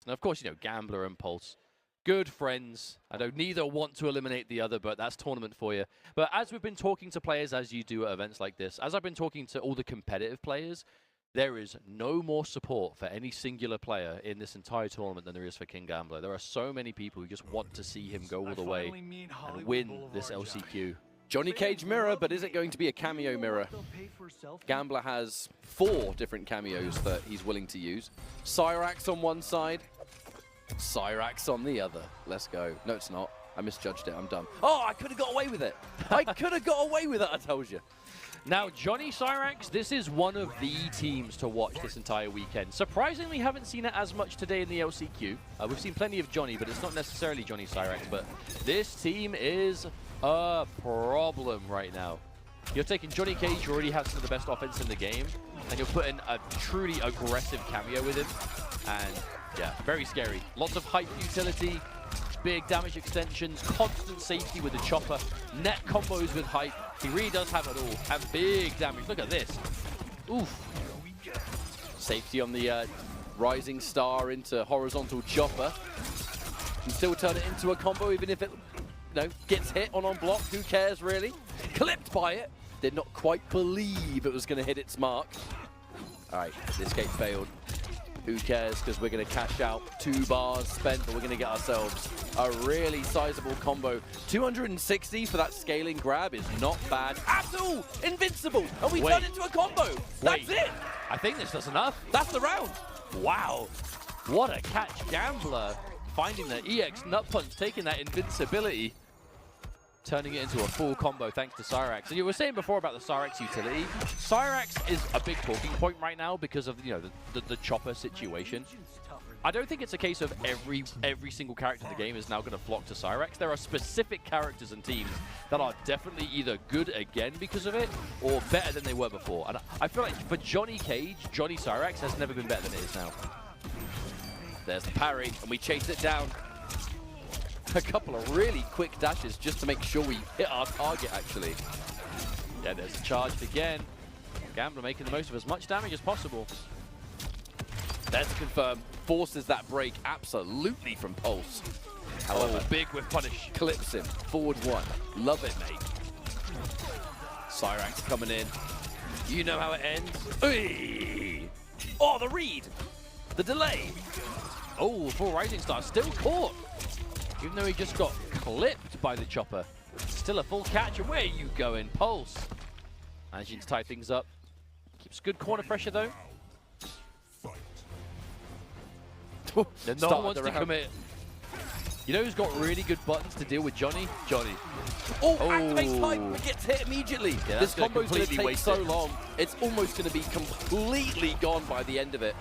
And of course, you know, Gambler and Pulse, good friends. I know neither want to eliminate the other, but that's tournament for you. But as we've been talking to players, as you do at events like this, as I've been talking to all the competitive players, there is no more support for any singular player in this entire tournament than there is for King Gambler. There are so many people who just want to see him go all the way and win this LCQ. Johnny Cage mirror, but is it going to be a cameo mirror? Gambler has 4 different cameos that he's willing to use. Cyrax on one side, Cyrax on the other. Let's go. No, it's not. I misjudged it. I'm done. Oh, I could have got away with it. I could have got away with it, I told you. Now, Johnny Cyrax, this is one of the teams to watch this entire weekend. Surprisingly, haven't seen it as much today in the LCQ. We've seen plenty of Johnny, but it's not necessarily Johnny Cyrax. But this team is a problem right now. You're taking Johnny Cage, who already has some of the best offense in the game, and you're putting a truly aggressive cameo with him. And yeah, very scary. Lots of hype utility, big damage extensions, constant safety with the chopper, net combos with hype. He really does have it all, and big damage. Look at this. Oof. Safety on the rising star into horizontal chopper. Can still turn it into a combo even if it gets hit on block. Who cares really? Clipped by it. Did not quite believe it was going to hit its mark. All right, the escape failed. Who cares, because we're going to cash out 2 bars spent, but we're going to get ourselves a really sizable combo. 260 for that scaling grab is not bad at all. Invincible, and we turn into a combo. That's it. I think this does enough. That's the round. Wow. What a catch. Gambler finding the EX nut punch, taking that invincibility, turning it into a full combo thanks to Cyrax. So you were saying before about the Cyrax utility. Cyrax is a big talking point right now because of the chopper situation. I don't think it's a case of every single character in the game is now going to flock to Cyrax. There are specific characters and teams that are definitely either good again because of it or better than they were before. And I feel like for Johnny Cage, Johnny Cyrax has never been better than it is now. There's the parry, and we chase it down. A couple of really quick dashes just to make sure we hit our target, actually. Yeah, there's a charge again. Gambler making the most of as much damage as possible. There's to confirm. Forces that break absolutely from Pulse. However, big whiff punish. Clips him. Forward 1. Love it, mate. Cyrax coming in. You know how it ends. Oy! Oh, the read. The delay. Oh, full rising star. Still caught. Even though he just got clipped by the chopper. Still a full catch. And where are you going? Pulse. Managing to tie things up. Keeps good corner pressure, though. No one wants to commit. You know who's got really good buttons to deal with Johnny? Johnny. Oh, activates hype, but gets hit immediately. Yeah, this combo's going to take so long. It's almost going to be completely gone by the end of it.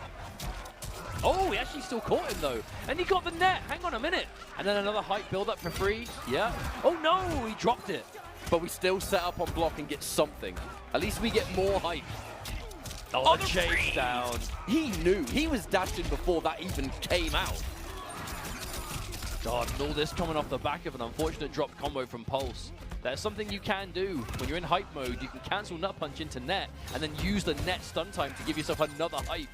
Oh, he actually still caught him, though. And he got the net. Hang on a minute. And then another hype build-up for free. Yeah. Oh, no, he dropped it. But we still set up on block and get something. At least we get more hype. Oh, the chase down. He knew. He was dashed in before that even came out. God, and all this coming off the back of an unfortunate drop combo from Pulse. There's something you can do. When you're in hype mode, you can cancel nut punch into net and then use the net stun time to give yourself another hype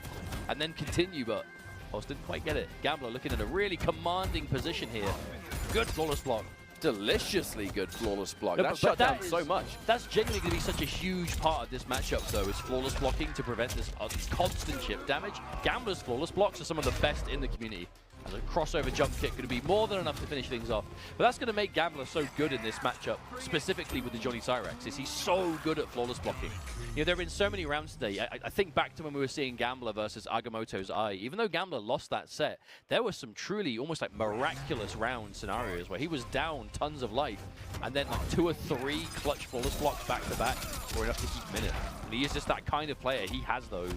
and then continue, but Pulse didn't quite get it. Gambler looking in a really commanding position here. Good flawless block. Deliciously good flawless block. That shut down so much. That's genuinely going to be such a huge part of this matchup, though, is flawless blocking to prevent this constant chip damage. Gambler's flawless blocks are some of the best in the community. As a crossover jump kick going to be more than enough to finish things off. But that's going to make Gambler so good in this matchup, specifically with the Johnny Cyrax, is he's so good at flawless blocking. You know, there have been so many rounds today. I think back to when we were seeing Gambler versus Agamotto's Eye. Even though Gambler lost that set, there were some truly almost like miraculous round scenarios where he was down tons of life, and then like 2 or 3 clutch flawless blocks back to back were enough to keep him in it. And he is just that kind of player. He has those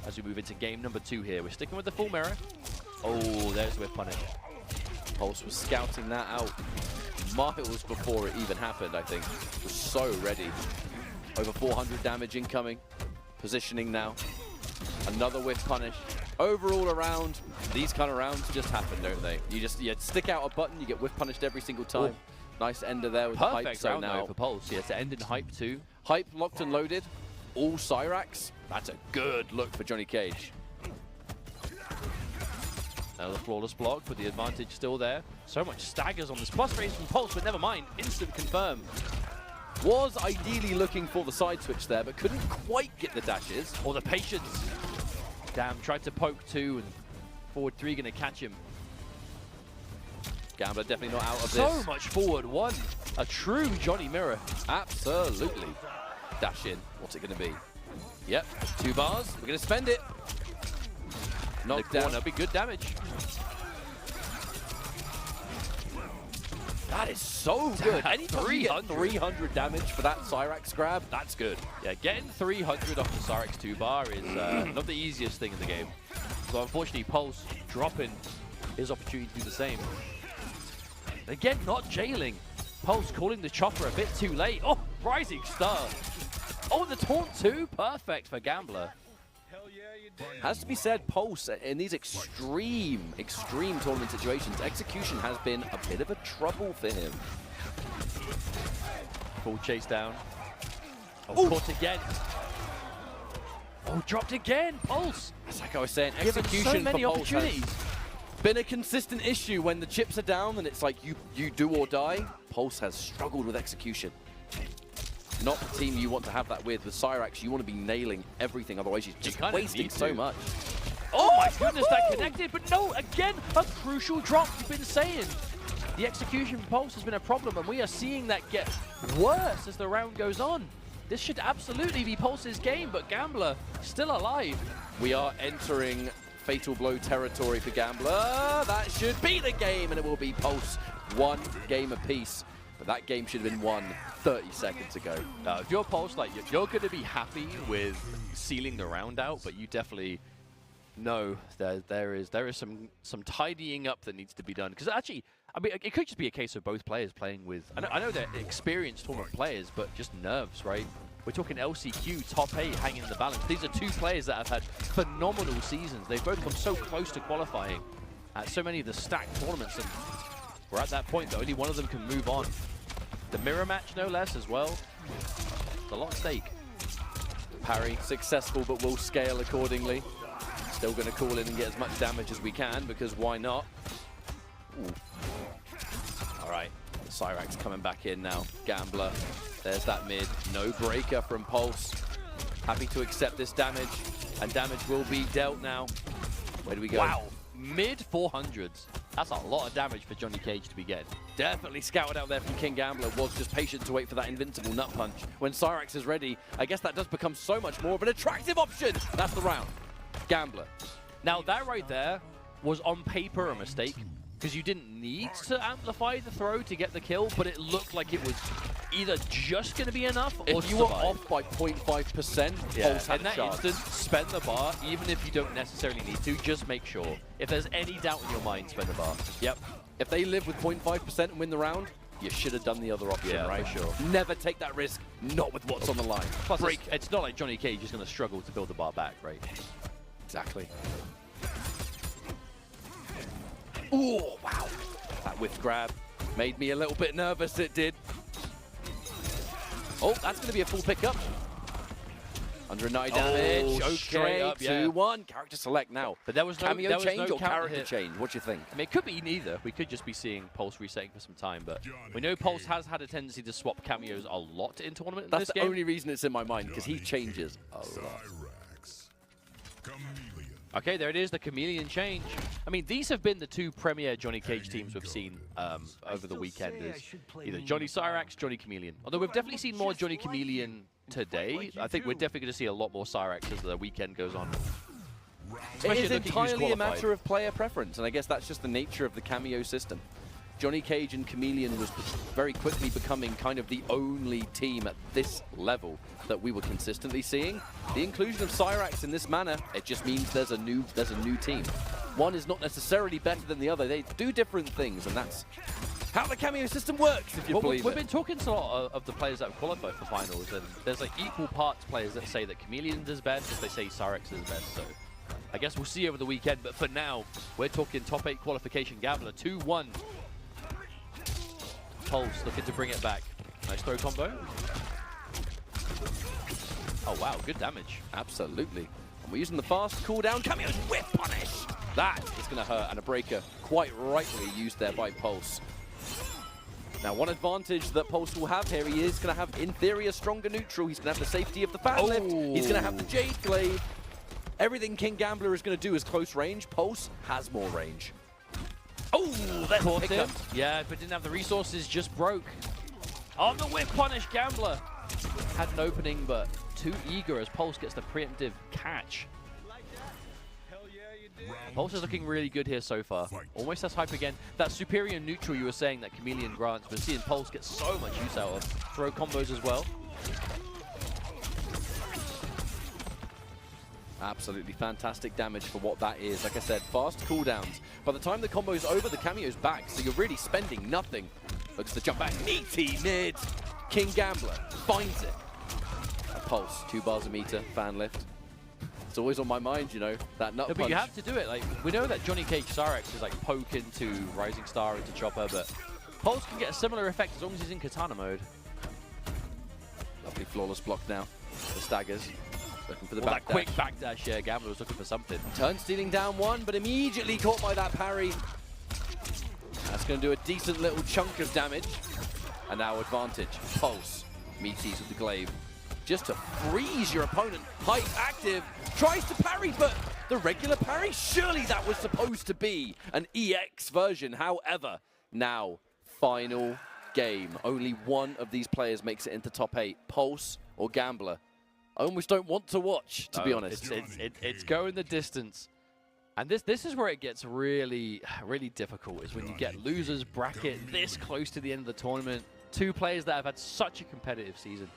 as we move into game number 2 here. We're sticking with the full mirror. Oh, there's the whip punish. Pulse was scouting that out miles before it even happened, I think. Was so ready. Over 400 damage incoming. Positioning now. Another whiff punish. Overall around, these kind of rounds just happen, don't they? You stick out a button, you get whiff punished every single time. Ooh. Nice ender there with the hype. Perfect round now for Pulse. Yeah, to end in hype too. Hype locked and loaded. All Cyrax. That's a good look for Johnny Cage. Another flawless block, but the advantage still there. So much staggers on this plus range from Pulse, but never mind. Instant confirm. Was ideally looking for the side switch there, but couldn't quite get the dashes. Or the patience. Damn, tried to poke 2 and forward 3 gonna catch him. Gambler definitely not out of So this. much forward 1. A true Johnny Mirror. Absolutely. Dash in. What's it going to be? Yep, 2 bars. We're going to spend it. Knocked down. That'll be good damage. That is so good. Anytime you get 300 damage for that Cyrax grab, that's good. Yeah, getting 300 off the Cyrax 2-bar is not the easiest thing in the game. So unfortunately, Pulse dropping his opportunity to do the same. Again, not jailing. Pulse calling the chopper a bit too late. Oh, rising star. Oh, the taunt too. Perfect for Gambler. Has to be said, Pulse, in these extreme tournament situations, execution has been a bit of a trouble for him. Full chase down. Oh, caught again. Oh, dropped again. Pulse. It's like I was saying, Given execution so many for Pulse opportunities. has been a consistent issue. When the chips are down and it's like you do or die, Pulse has struggled with execution. Not the team you want to have that with. With Cyrax, you want to be nailing everything, otherwise you're just wasting so much. Oh my goodness, that connected, but no, again, a crucial drop. You've been saying the execution from Pulse has been a problem, and we are seeing that get worse as the round goes on. This should absolutely be Pulse's game, but Gambler still alive. We are entering fatal blow territory for Gambler. That should be the game, and it will be Pulse 1 game apiece. But that game should have been won 30 seconds ago. If you're Pulse, like, you're going to be happy with sealing the round out, but you definitely know that there is some tidying up that needs to be done. Because actually, I mean, it could just be a case of both players playing with. I know they're experienced tournament players, but just nerves, right? We're talking LCQ, top 8 hanging in the balance. These are 2 players that have had phenomenal seasons. They've both come so close to qualifying at so many of the stacked tournaments. And we're at that point that only one of them can move on. The mirror match, no less, as well. It's a lot at stake. Parry, successful, but will scale accordingly. Still going to call in and get as much damage as we can, because why not? Ooh. All right, Cyrax coming back in now. Gambler, there's that mid. No breaker from Pulse. Happy to accept this damage, and damage will be dealt now. Where do we go? Wow, mid 400s. That's a lot of damage for Johnny Cage to be getting. Definitely scouted out there from King Gambler. Was just patient to wait for that invincible nut punch. When Cyrax is ready, I guess that does become so much more of an attractive option. That's the round. Gambler. Now that right there was on paper a mistake, because you didn't need to amplify the throw to get the kill, but it looked like it was either just going to be enough or if you were off by 0.5%, Pulse had in that instant, spend the bar, even if you don't necessarily need to, just make sure. If there's any doubt in your mind, spend the bar. Yep. If they live with 0.5% and win the round, you should have done the other option, right? For sure. Never take that risk, not with what's on the line. Plus, it's not like Johnny Cage is going to struggle to build the bar back, right? Exactly. Ooh, wow. That whiff grab made me a little bit nervous, it did. Oh, that's going to be a full pickup. 109 damage. Okay, up, 2-1. Character select now. But there was no cameo change no or character hit. change? What do you think? I mean, it could be neither. We could just be seeing Pulse resetting for some time, but we know Pulse has had a tendency to swap cameos a lot in tournament in That's this the game. only reason it's in my mind, because he changes a lot. Okay, there it is, the Chameleon change. I mean, these have been the 2 premier Johnny Cage teams we've seen over the weekend. Is either Johnny Cyrax, Johnny Chameleon. Although we've definitely seen more Johnny Chameleon today. I think we're definitely going to see a lot more Cyrax as the weekend goes on. It is entirely a matter of player preference, and I guess that's just the nature of the cameo system. Johnny Cage and Chameleon was very quickly becoming kind of the only team at this level that we were consistently seeing. The inclusion of Cyrax in this manner, it just means there's a new team. One is not necessarily better than the other. They do different things, and that's how the cameo system works, if you believe it. We've been talking to a lot of the players that have qualified for finals, and there's like equal parts players that say that Chameleon does best, as they say Cyrax is best. So I guess we'll see over the weekend, but for now, we're talking top 8 qualification Gambler, 2-1. Pulse looking to bring it back. Nice throw combo. Oh wow, good damage. Absolutely. And we're using the fast cooldown cameos with punish. That is going to hurt, and a breaker quite rightly used there by Pulse. Now, one advantage that Pulse will have here, he is going to have, in theory, a stronger neutral. He's going to have the safety of the fan lift. He's going to have the Jade Glaive. Everything King Gambler is going to do is close range. Pulse has more range. Oh, that's caught him. Yeah, but didn't have the resources, just broke. On the whip punish, Gambler. Had an opening, but too eager as Pulse gets the preemptive catch. Pulse is looking really good here so far. Almost as hype again. That superior neutral you were saying that Chameleon grants, we're seeing Pulse get so much use out of. Throw combos as well. Absolutely fantastic damage for what that is. Like I said, fast cooldowns. By the time the combo's over, the cameo's back, so you're really spending nothing. Looks to jump back. Meaty mid. King Gambler finds it. A Pulse, 2 bars a meter, fan lift. It's always on my mind, you know, that nut punch. But you have to do it. Like, we know that Johnny Cage Cyrax is like poke into Rising Star into Chopper, but Pulse can get a similar effect as long as he's in Katana mode. Lovely flawless block now. The staggers. Looking for the that quick backdash. Yeah, Gambler was looking for something. Turn stealing down one, but immediately caught by that parry. That's going to do a decent little chunk of damage. And now advantage. Pulse. Meaties with the glaive. Just to freeze your opponent. Hype active. Tries to parry, but the regular parry? Surely that was supposed to be an EX version. However, now, final game. Only one of these players makes it into top 8. Pulse or Gambler. I almost don't want to watch, to be honest. It's going the distance. And this is where it gets really, really difficult, is when you get losers bracket this close to the end of the tournament. 2 players that have had such a competitive season.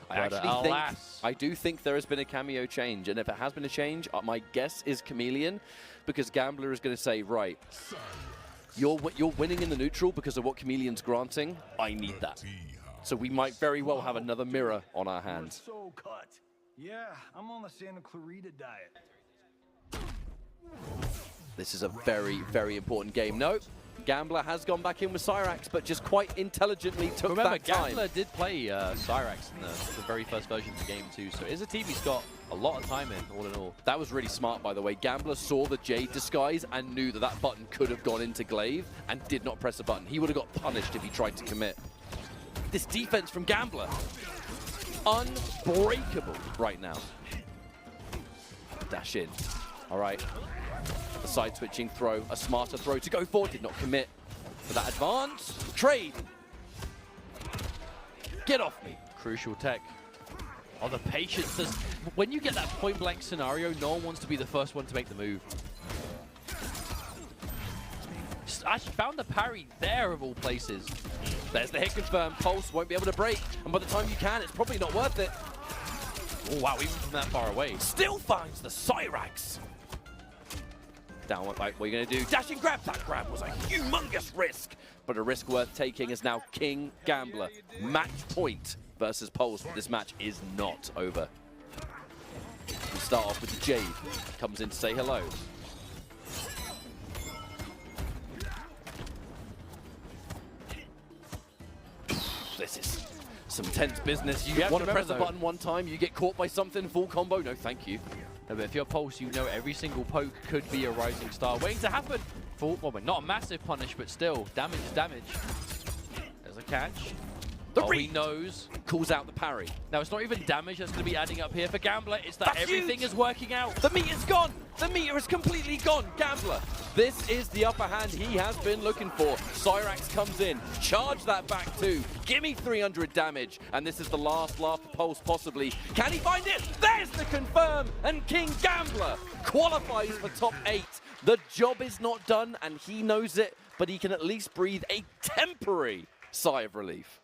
I do think there has been a cameo change, and if it has been a change, my guess is Chameleon, because Gambler is going to say, right, you're winning in the neutral because of what Chameleon's granting. I need that. So we might very well have another mirror on our hands. So cut. Yeah, I'm on the Santa Clarita diet. This is a very, very important game. No, Gambler has gone back in with Cyrax, but just quite intelligently took that time. Gambler did play Cyrax in the very first version of the game too, so it's a team he's got a lot of time in all. That was really smart, by the way. Gambler saw the Jade disguise and knew that that button could have gone into Glaive and did not press a button. He would have got punished if he tried to commit. This defense from Gambler, unbreakable right now. Dash in. All right. A side switching throw, a smarter throw to go forward, did not commit. For that advance, trade. Get off me. Crucial tech. Oh, the patience. When you get that point blank scenario, no one wants to be the first one to make the move. I found the parry there of all places. There's the hit confirmed. Pulse won't be able to break, and by the time you can, it's probably not worth it. Oh wow, even from that far away. Still finds the Cyrax. Down one bite, what are you going to do? Dash and grab. That grab was a humongous risk, but a risk worth taking is now King Gambler. Match point versus Pulse, but this match is not over. We start off with the Jade. Comes in to say hello. This is some tense business. You want to press the button one time, you get caught by something, full combo. No, thank you. No, but if you're Pulse, you know every single poke could be a Rising Star waiting to happen. Full, well, not a massive punish, but still, damage is damage. There's a catch. He knows. Calls out the parry. Now, it's not even damage that's going to be adding up here for Gambler. It's that everything is working out. The meter's gone. The meter is completely gone. Gambler. This is the upper hand he has been looking for. Cyrax comes in. Charge that back too. Give me 300 damage. And this is the last laugh for Pulse, possibly. Can he find it? There's the confirm. And King Gambler qualifies for top 8. The job is not done, and he knows it, but he can at least breathe a temporary sigh of relief.